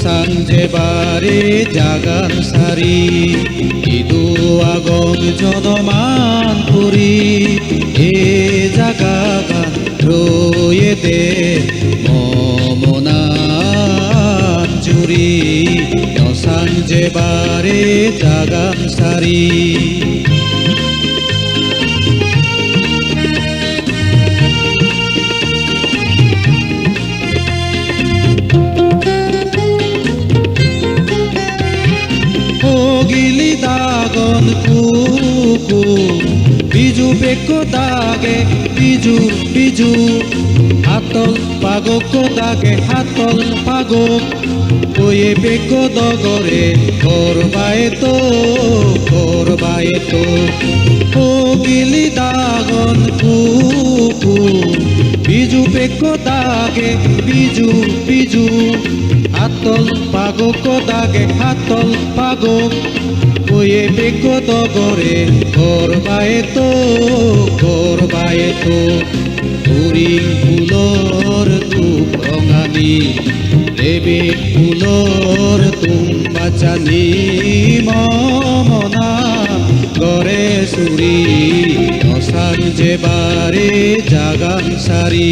sanjebare jagan sari idu agong jonoman puri e jagagan royete momonan juri no sanjebare jagan sari gili dagon kuku biju beko dage biju biju hatol pagok ko dage hatol pagok oye beko dogore korbaeto o gili dagon kuku biju beko dage biju biju hatol pagok ko dage hatol pagok oye beko dogore korbaeto uring pulor tuprongani debi pulor tumbacani momona gore suri nosan jebare jagan sari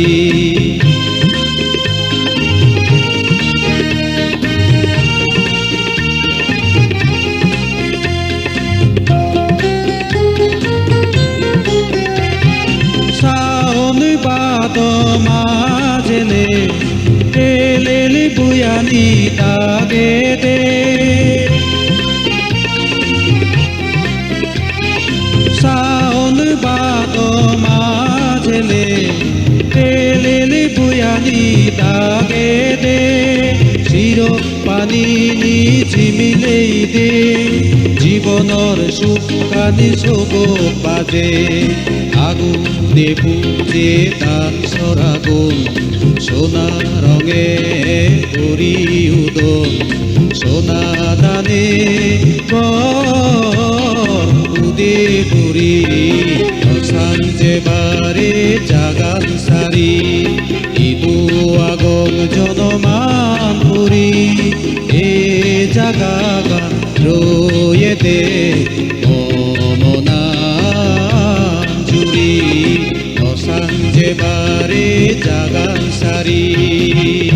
মাজেলে এলেলি বুয়ানি দাগে দে সাউন বাদ মাজেলে এলেলি বুয়ানি দাগে দে চির পানি ঝিমিলেই দে জীবনর সুখানি সোগ বাজে আগুনে পুজে দান সরাগুন সোনা রঙে করি উদন সোনা দানে উদে পুরি সাঞ্জেবারে জাগান সারি ইদু আগম জনমান পুরি এ জাগাগান রয়েতে sanjebare jagan sari